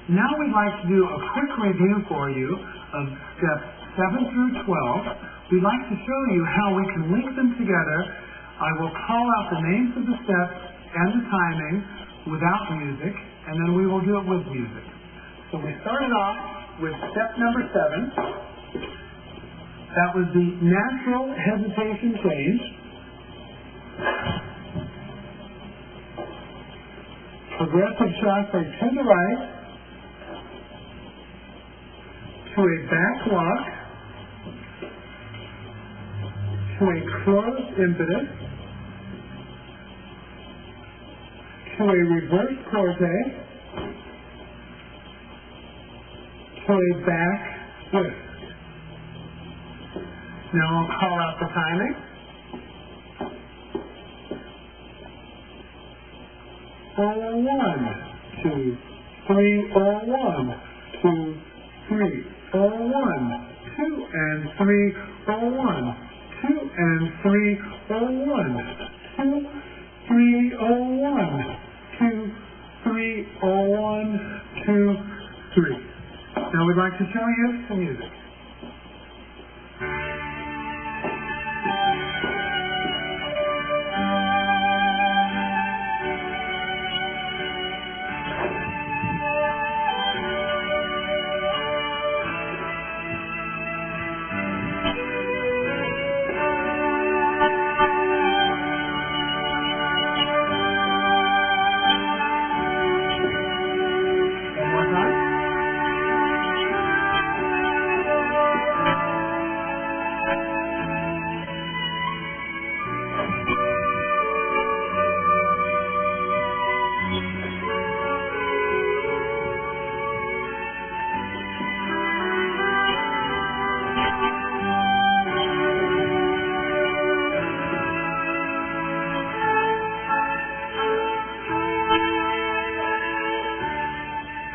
Now we'd like to do a quick review for you of steps 7 through 12. We'd like to show you how we can link them together. I will call out the names of the steps and the timing without music, and then we will do it with music. So we started off with step number 7. That was the natural hesitation change. Progressive chasse to the right, to a back lock, to a closed impetus, to a reverse corte, to a back twist. Now I'll call out the timing. 1, 2, 3, 1, 2, 3, 1, 2 and 3, 1, 2 and 3, 1, 2, 3, 1, 2, 3, 1, 2, 3. Now we'd like to show you some music.